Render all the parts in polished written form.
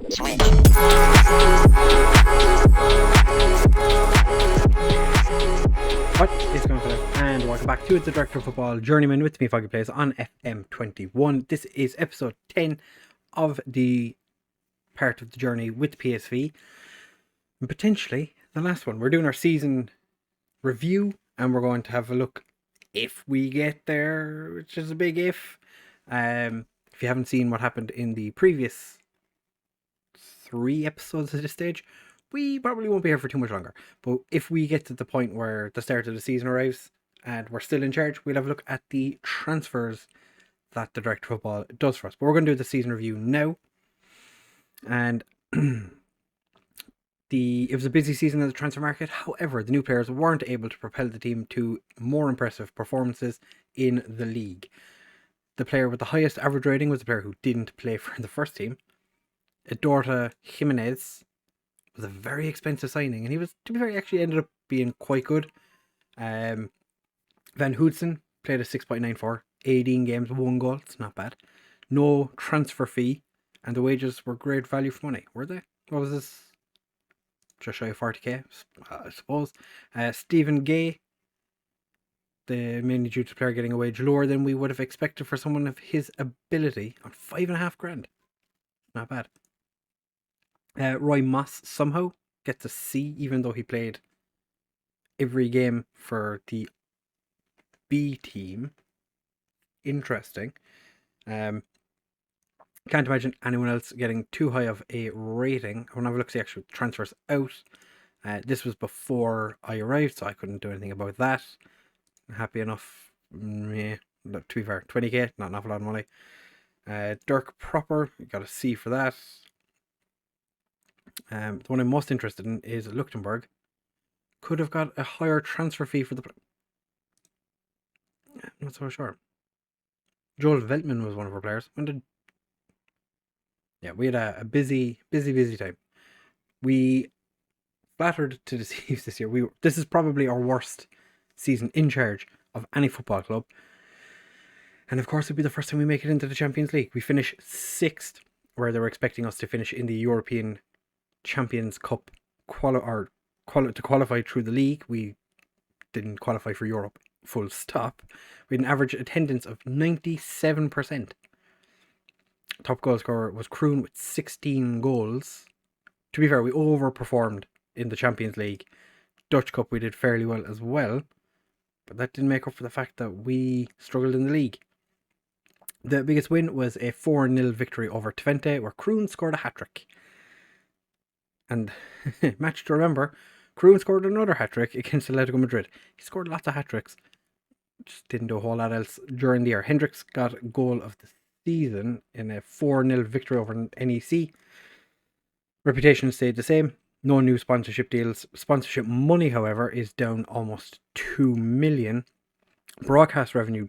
What is going on, and welcome back to the Director of Football Journeyman with me, FoggyPlays, on FM21. This is episode 10 of the part of the journey with PSV, and potentially the last one. We're doing our season review, and we're going to have a look if we get there, which is a big if. If you haven't seen what happened in the previous 3 episodes at this stage, we probably won't be here for too much longer. But if we get to the point where the start of the season arrives and we're still in charge, we'll have a look at the transfers that the Director of Football does for us. But we're going to do the season review now. And it was a busy season in the transfer market. However, the new players weren't able to propel the team to more impressive performances in the league. The player with the highest average rating was the player who didn't play for the first team. Eduardo Jimenez was a very expensive signing, and he was, to be fair, he actually ended up being quite good. Van Hoedsen played a 6.94, 18 games, 1 goal. It's not bad. No transfer fee, and the wages were great value for money, were they? What was this? Just shy of 40k, I suppose. Stephen Gay, mainly due to the player getting a wage lower than we would have expected for someone of his ability, on $5,500. Not bad. Roy Moss somehow gets a C, even though he played every game for the B team. Interesting. Can't imagine anyone else getting too high of a rating. I want to have a look at the actual transfers out. This was before I arrived, so I couldn't do anything about that. Happy enough. To be fair, 20k, not an awful lot of money. Dirk Proper, got a C for that. The one I'm most interested in is Luxembourg. Could have got a higher transfer fee for the... I'm not so sure. Joel Veltman was one of our players. Yeah, we had a busy time. We battered to deceive this year. This is probably our worst season in charge of any football club. And of course, it'll be the first time we make it into the Champions League. We finish 6th, where they were expecting us to finish in the European Champions Cup to qualify through the league. We didn't qualify for Europe, full stop. We had an average attendance of 97%. Top goal scorer was Kroon with 16 goals. To be fair, we overperformed in the Champions League. Dutch Cup we did fairly well as well, but that didn't make up for the fact that we struggled in the league. The biggest win was a 4-0 victory over Twente, where Kroon scored a hat-trick. And match to remember, Kroon scored another hat-trick against Atletico Madrid. He scored lots of hat-tricks, just didn't do a whole lot else during the year. Hendricks got a goal of the season in a 4-0 victory over NEC. Reputation stayed the same. No new sponsorship deals. Sponsorship money, however, is down almost 2 million. Broadcast revenue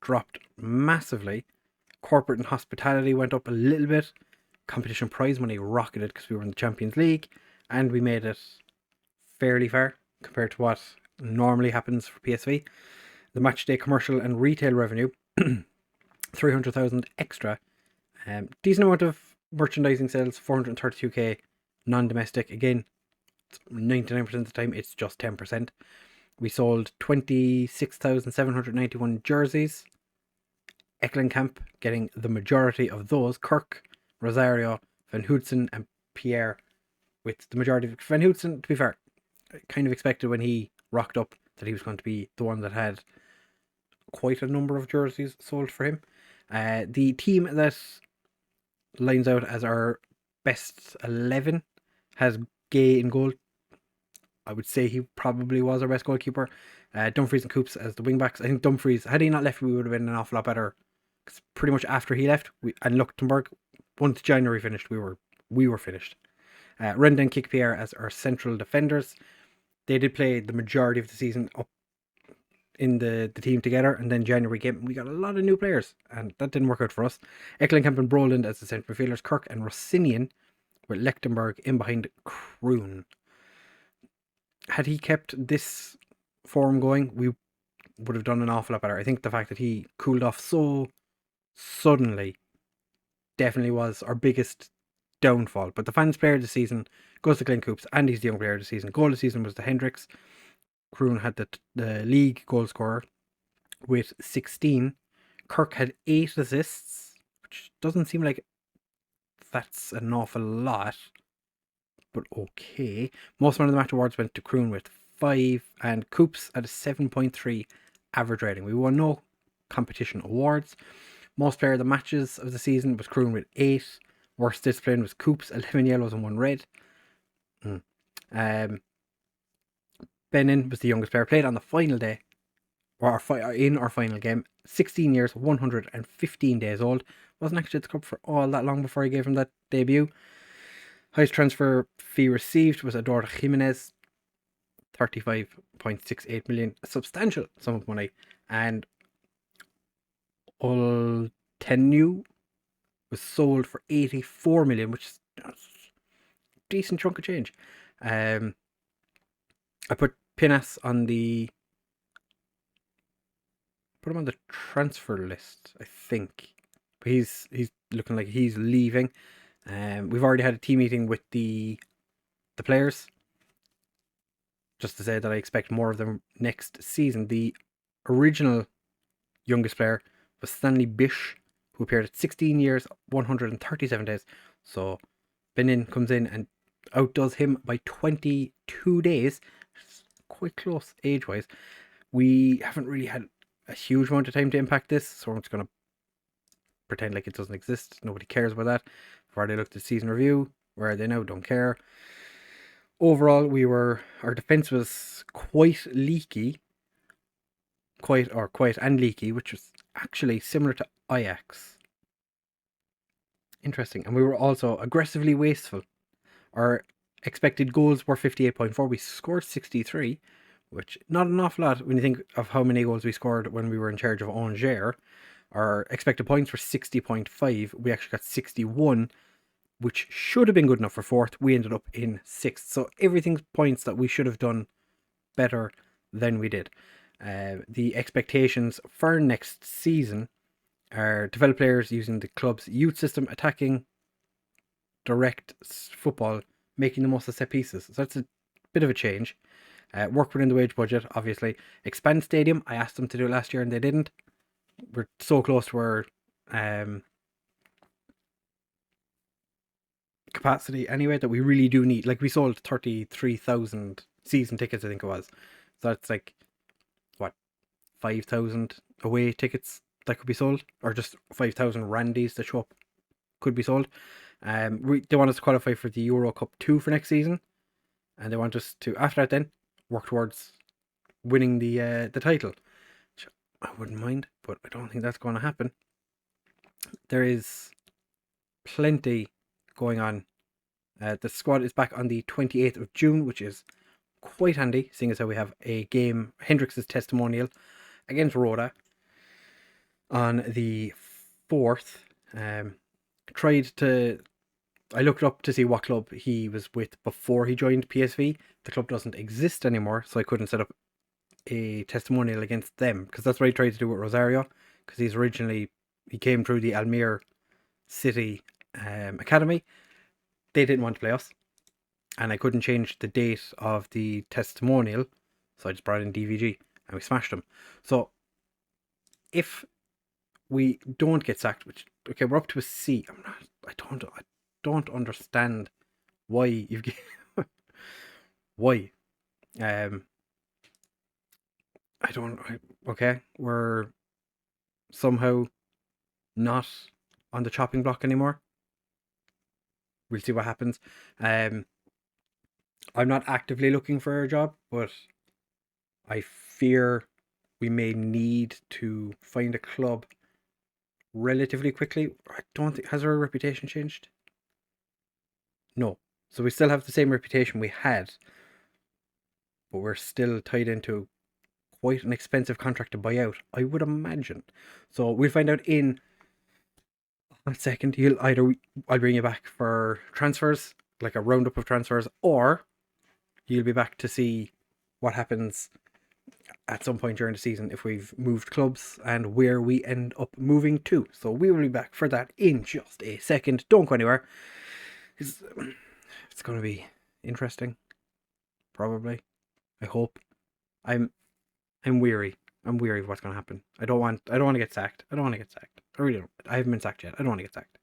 dropped massively. Corporate and hospitality went up a little bit. Competition prize money rocketed because we were in the Champions League, and we made it fairly far compared to what normally happens for PSV. The matchday commercial and retail revenue, 300,000 extra. Decent amount of merchandising sales, 432k non-domestic. Again, 99% of the time it's just 10%. We sold 26,791 jerseys. Ekkelenkamp getting the majority of those. Kirk, Rosario, Van Hoedsen and Pierre with the majority of... Van Hoedsen, to be fair, I kind of expected when he rocked up that he was going to be the one that had quite a number of jerseys sold for him. The team that lines out as our best 11 has Gay in goal. I would say he probably was our best goalkeeper. Dumfries and Coops as the wing-backs. I think Dumfries, had he not left, we would have been an awful lot better. Because pretty much after he left, and Luxembourg, once January finished, we were finished. Renda and Kikpierre as our central defenders. They did play the majority of the season up in the team together, and then January came, we got a lot of new players, and that didn't work out for us. Ekkelenkamp and Broland as the central midfielders. Kirk and Rossinian with Lechtenberg in behind Kroon. Had he kept this form going, we would have done an awful lot better. I think the fact that he cooled off so suddenly definitely was our biggest downfall. But the fans player of the season goes to Glenn Coops, and he's the young player of the season. Goal of the season was the Hendricks. Kroon had the league goal scorer with 16. Kirk had 8 assists, which doesn't seem like that's an awful lot, but okay. Most man of the match awards went to Kroon with 5, and Coops had a 7.3 average rating. We won no competition awards. Most player of the matches of the season was Kroon with 8. Worst discipline was Coops, 11 yellows and 1 red. Benin was the youngest player, played on the final day, or in our final game. 16 years, 115 days old. Wasn't actually at the club for all that long before I gave him that debut. Highest transfer fee received was Ador Jimenez, 35.68 million, a substantial sum of money. And Oltenu was sold for 84 million, which is a decent chunk of change. I put Pinas on the transfer list, I think. But he's looking like he's leaving. We've already had a team meeting with the players, just to say that I expect more of them next season. The original youngest player was Stanley Bish, who appeared at 16 years, 137 days. So Benin comes in and outdoes him by 22 days. It's quite close age-wise. We haven't really had a huge amount of time to impact this, so I'm just going to pretend like it doesn't exist. Nobody cares about that. I've already looked at season review. Where are they now? Don't care. Overall, our defence was quite leaky. Quite and leaky, which was actually similar to Ajax. Interesting. And we were also aggressively wasteful. Our expected goals were 58.4. We scored 63, which not an awful lot when you think of how many goals we scored when we were in charge of Angers. Our expected points were 60.5. We actually got 61, which should have been good enough for 4th. We ended up in 6th. So everything's points that we should have done better than we did. The expectations for next season are develop players using the club's youth system, attacking direct football, making the most of set pieces. So that's a bit of a change. Work within the wage budget, obviously. Expand stadium. I asked them to do it last year and they didn't. We're so close to our capacity anyway that we really do need. Like, we sold 33,000 season tickets, I think it was. So that's like, 5,000 away tickets that could be sold, or just 5,000 randies that show up could be sold. They want us to qualify for the Euro Cup 2 for next season, and they want us to, after that, then work towards winning the title, which I wouldn't mind, but I don't think that's going to happen. There is plenty going on. The squad is back on the 28th of June, which is quite handy, seeing as how we have a game, Hendricks' testimonial, against Roda on the 4th. I looked up to see what club he was with before he joined PSV. The club doesn't exist anymore, so I couldn't set up a testimonial against them, because that's what I tried to do with Rosario, because he came through the Almere City Academy. They didn't want to play us, and I couldn't change the date of the testimonial, so I just brought in DVG and we smashed them. So if we don't get sacked, which, okay, we're up to a C. I don't understand why you've why. Okay, we're somehow not on the chopping block anymore. We'll see what happens. I'm not actively looking for a job, but I fear we may need to find a club relatively quickly. I don't think, has our reputation changed? No. So we still have the same reputation we had, but we're still tied into quite an expensive contract to buy out, I would imagine. So we'll find out in a second. I'll bring you back for transfers, like a roundup of transfers, or you'll be back to see what happens at some point during the season if we've moved clubs and where we end up moving to. So we will be back for that in just a second. Don't go anywhere. It's going to be interesting, probably. I hope. I'm weary. I'm weary of what's going to happen. I don't want to get sacked. I really don't. I haven't been sacked yet. I don't want to get sacked.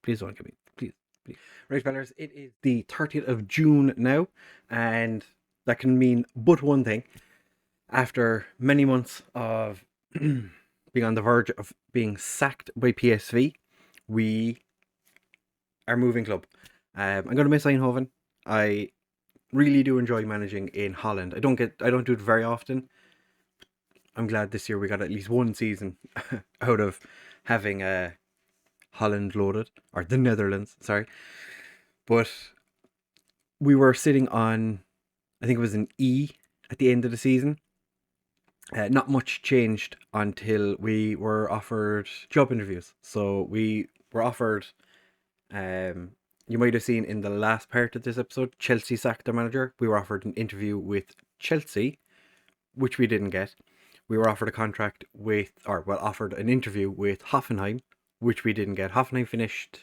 Please don't get me. Please. Right, fellas, it is the 30th of June now, and that can mean but one thing. After many months of being on the verge of being sacked by PSV, we are moving club. I'm going to miss Eindhoven. I really do enjoy managing in Holland. I don't do it very often. I'm glad this year we got at least one season out of having Holland loaded, or the Netherlands, sorry. But we were sitting on, I think it was an E at the end of the season. Not much changed until we were offered job interviews. So we were offered, you might have seen in the last part of this episode, Chelsea sacked their manager. We were offered an interview with Chelsea, which we didn't get. We were offered a contract with, offered an interview with Hoffenheim, which we didn't get. Hoffenheim finished,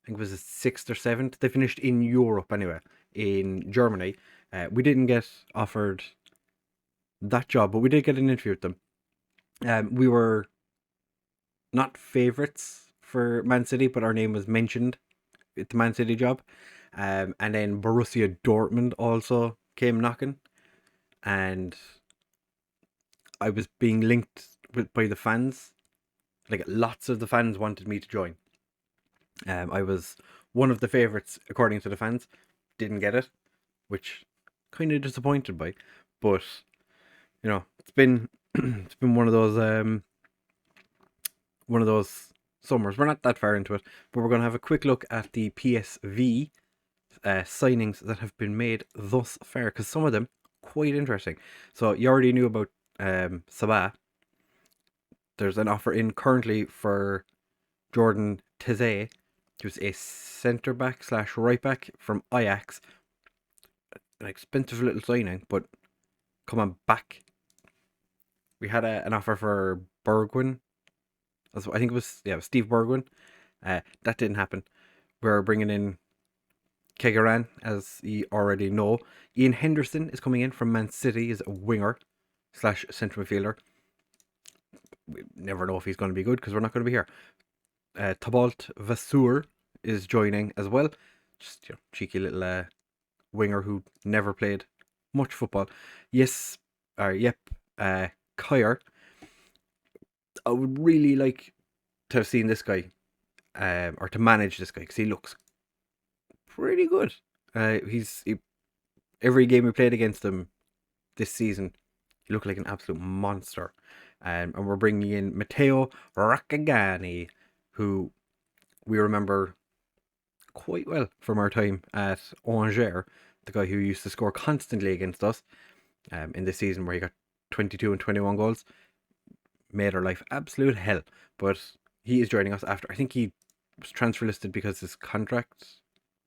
I think it was the 6th or 7th. They finished in Europe anyway, in Germany. We didn't get offered that job, but we did get an interview with them. We were not favourites for Man City, but our name was mentioned at the Man City job. And then Borussia Dortmund also came knocking, and I was being linked by the fans. Like, lots of the fans wanted me to join. I was one of the favourites according to the fans. Didn't get it, which kind of disappointed by. But you know, it's been one of those summers. We're not that far into it, but we're going to have a quick look at the PSV signings that have been made thus far, because some of them quite interesting. So you already knew about Sabah. There's an offer in currently for Jordan Teze, who's a centre back / right back from Ajax. An expensive little signing, but come on back. We had an offer for Bergwijn. I think it was Steve Bergwijn. That didn't happen. We're bringing in Kegaran, as you already know. Ian Henderson is coming in from Man City. He's a winger / centre midfielder. We never know if he's going to be good because we're not going to be here. Tabalt Vasseur is joining as well. Just cheeky little winger who never played much football. Yep. Kyer. I would really like to have seen this guy, or to manage this guy, because he looks pretty good. Every game we played against him this season, he looked like an absolute monster. And we're bringing in Matteo Raccagani, who we remember quite well from our time at Angers, the guy who used to score constantly against us in this season, where he got 22 and 21 goals. Made our life absolute hell. But he is joining us after, I think he was transfer listed because his contract,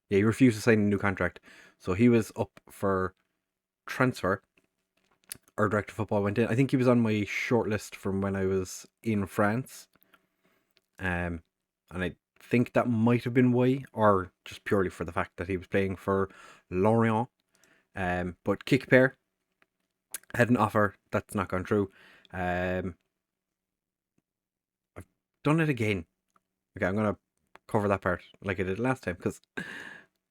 he refused to sign a new contract. So he was up for transfer. Our director of football went in. I think he was on my shortlist from when I was in France. And I think that might have been why, or just purely for the fact that he was playing for Lorient. But Kickpair had an offer that's not gone through. I've done it again. Okay, I'm gonna cover that part like I did last time, because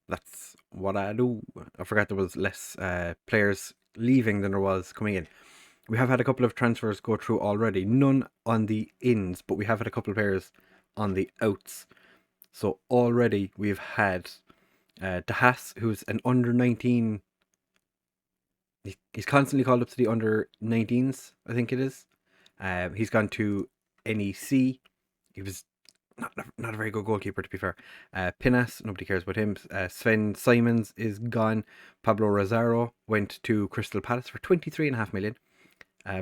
that's what I do. I forgot there was less players leaving than there was coming in. We have had a couple of transfers go through already. None on the ins, but we have had a couple of players on the outs. So already we've had De Haas, who's an under 19. He's constantly called up to the under 19s, I think it is. He's gone to NEC. He was not a very good goalkeeper, to be fair. Pinas, nobody cares about him. Sven Simons is gone. Pablo Rosaro went to Crystal Palace for 23.5 million.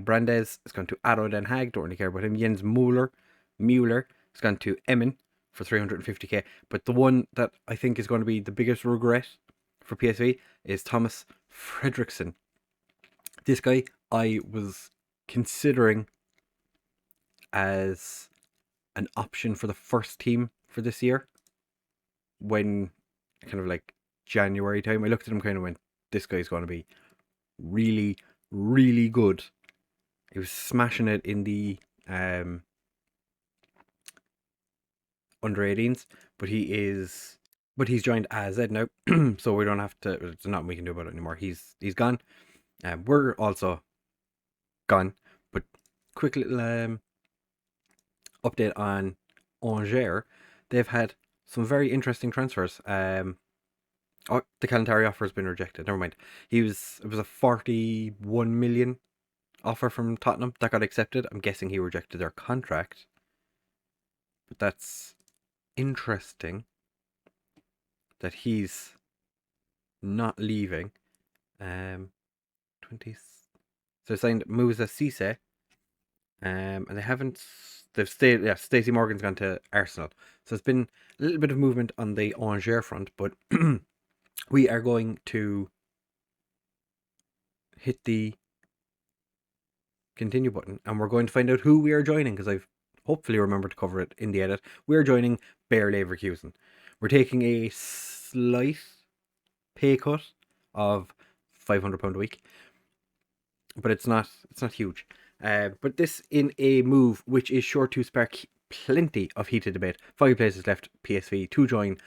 Brandes has gone to Ado Den Haag, don't really care about him. Jens Mueller has gone to Emmen for 350k. But the one that I think is going to be the biggest regret for PSV is Thomas Fredriksson. This guy I was considering as an option for the first team for this year. when kind of like January time, I looked at him kind of went, this guy's going to be really, really good. He was smashing it in the under 18s, but he's joined AZ now, so we don't have to. There's nothing we can do about it anymore. He's gone. We're also gone. But quick little update on Angers. They've had some very interesting transfers. The Calantari offer has been rejected. Never mind. It was a 41 million offer from Tottenham that got accepted. I'm guessing he rejected their contract. But that's interesting that he's not leaving. 20. So they signed Moussa Cisse. And they haven't. They've stayed. Yeah, Stacey Morgan's gone to Arsenal. So it's been a little bit of movement on the Angers front, but we are going to hit the continue button, and we're going to find out who we are joining, because I've hopefully remembered to cover it in the edit. We're joining Bayer Leverkusen. We're taking a slight pay cut of £500 a week, but it's not huge. But this in a move which is sure to spark plenty of heated debate. FoggyPlays has left PSV to join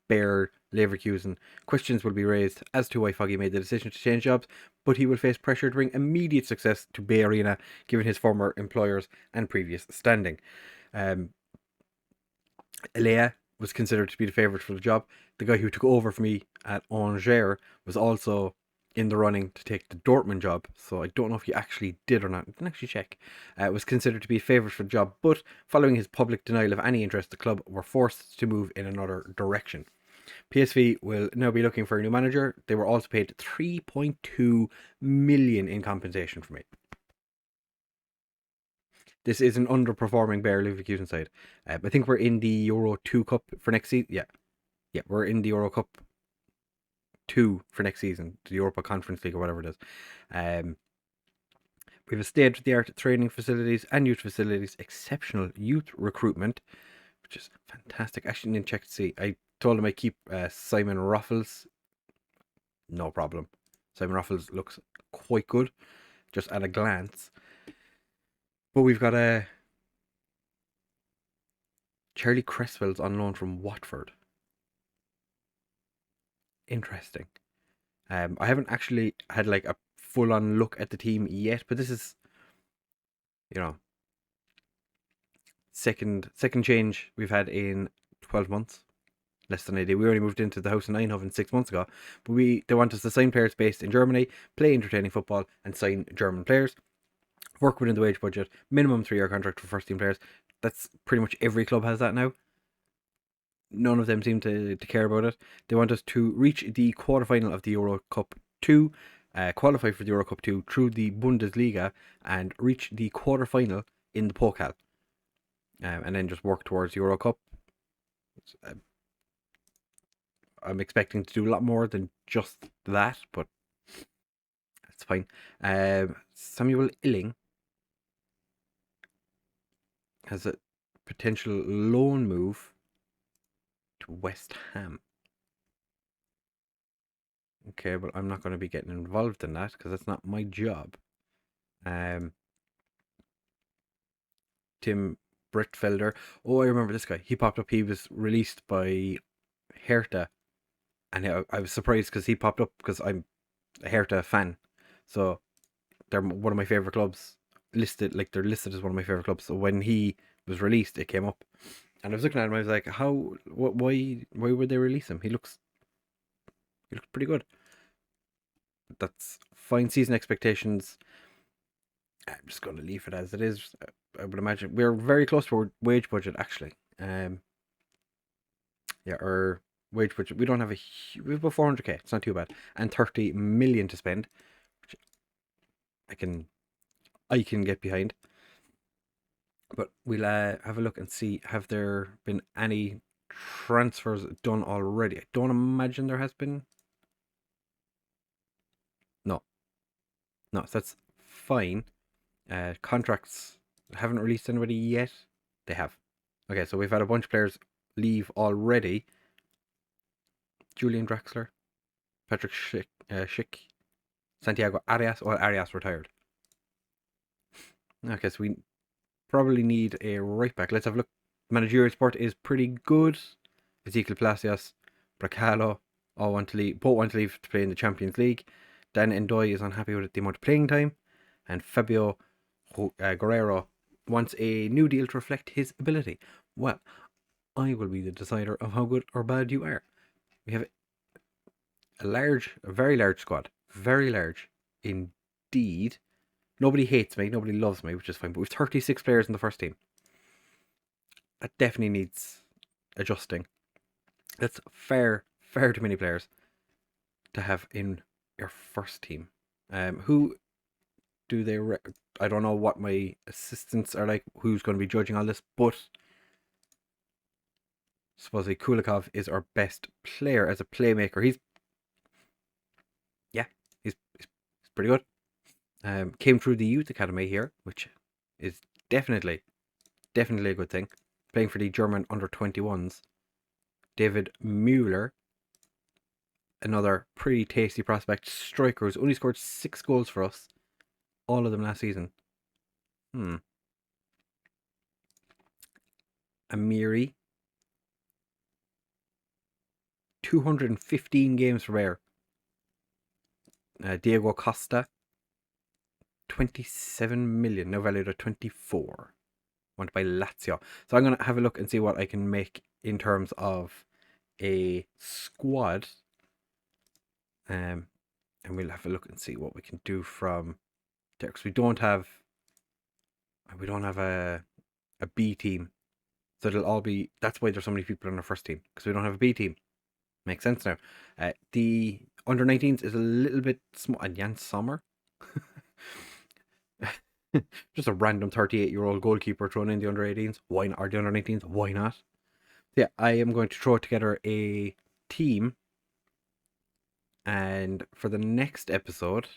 Bayer Leverkusen. Questions will be raised as to why Foggy made the decision to change jobs, but he will face pressure to bring immediate success to Bay Arena, given his former employers and previous standing. Elea was considered to be the favourite for the job. The guy who took over for me at Angers was also in the running to take the Dortmund job, so I don't know if he actually did or not. I didn't actually check. Was considered to be a favourite for the job, but following his public denial of any interest, the club were forced to move in another direction. PSV will now be looking for a new manager. They were also paid 3.2 million in compensation for me. This is an underperforming Bayer Leverkusen side. I think we're in the Euro 2 Cup for next season. Yeah, we're in the Euro Cup 2 for next season, the Europa Conference League or whatever it is. We have a state-of-the-art training facilities and youth facilities, exceptional youth recruitment, which is fantastic. Actually, didn't check to see. I told him I keep Simon Ruffles. No problem. Simon Ruffles looks quite good, just at a glance. But we've got a Charlie Cresswell's on loan from Watford. Interesting. I haven't actually had like a full-on look at the team yet, but this is, second change we've had in 12 months, less than a day. We only moved into the house in Eindhoven 6 months ago, but they want us to sign players based in Germany, play entertaining football, and sign German players. Work within the wage budget, minimum 3-year contract for first team players. That's pretty much every club has that now. None of them seem to care about it. They want us to reach the quarterfinal of the Euro Cup 2, qualify for the Euro Cup 2 through the Bundesliga, and reach the quarterfinal in the Pokal. And then just work towards Euro Cup. I'm expecting to do a lot more than just that, but that's fine. Samuel Illing has a potential loan move to West Ham. Okay, but I'm not going to be getting involved in that because that's not my job. Tim Brittfelder. Oh, I remember this guy. He popped up. He was released by Hertha, and I was surprised because he popped up because I'm a Hertha fan. So they're one of my favorite clubs. They're listed as one of my favorite clubs. So when he was released, it came up, and I was looking at him. I was like, why would they release him? He looks pretty good. That's fine. Season expectations, I'm just going to leave it as it is. I would imagine we're very close to our wage budget, actually. Our wage budget, we don't have we have about 400k. It's not too bad, and 30 million to spend, which I can get behind. But we'll have a look and see, have there been any transfers done already? I don't imagine there has been. No, so that's fine. Contracts haven't released anybody yet. They have. Okay, so we've had a bunch of players leave already. Julian Draxler, Patrick Schick, Santiago Arias. Well, Arias retired. Okay, so we probably need a right back. Let's have a look. Managerial support is pretty good. Ezekiel Palacios, Bracalo, all want to leave. Both want to leave to play in the Champions League. Dan Ndoye is unhappy with the amount of playing time, and Fabio Guerrero wants a new deal to reflect his ability. Well, I will be the decider of how good or bad you are. We have a very large squad. Very large indeed. Nobody hates me, nobody loves me, which is fine, but we've 36 players in the first team. That definitely needs adjusting. That's far too many players to have in your first team. Who do they... I don't know what my assistants are like, who's going to be judging all this, but supposedly Kulikov is our best player as a playmaker. He's pretty good. Came through the youth academy here, which is definitely a good thing. Playing for the German under-21s. David Müller, another pretty tasty prospect. Striker who's only scored 6 goals for us. All of them last season. Amiri. 215 games for Bayer. Diego Costa. 27 million, now valued at 24. Wanted by Lazio. So I'm going to have a look and see what I can make in terms of a squad. And we'll have a look and see what we can do from there. Because we don't have a B team. So it'll all be... That's why there's so many people on our first team. Because we don't have a B team. Makes sense now. The under-19s is a little bit small. And Jan Sommer. Just a random 38-year-old goalkeeper thrown in the under-18s. Why not? Or the under-19s? Why not? Yeah, I am going to throw together a team. And for the next episode,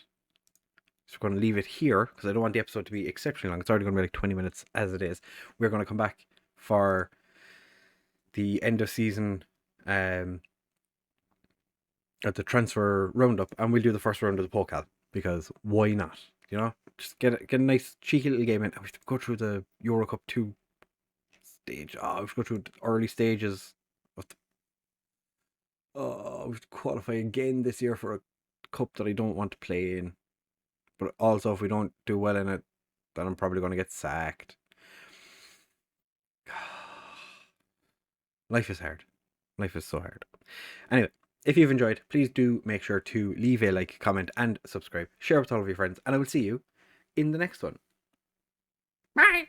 so we're going to leave it here because I don't want the episode to be exceptionally long. It's already going to be like 20 minutes as it is. We're going to come back for the end of season at the transfer roundup, and we'll do the first round of the Pokal because why not? You know, just get a nice cheeky little game in. We have to go through the Euro Cup 2 stage. We have to go through the early stages of we have to qualify again this year for a cup that I don't want to play in. But also, if we don't do well in it, then I'm probably going to get sacked. Life is hard. Life is so hard. Anyway, if you've enjoyed, please do make sure to leave a like, comment, and subscribe. Share with all of your friends, and I will see you in the next one. Bye!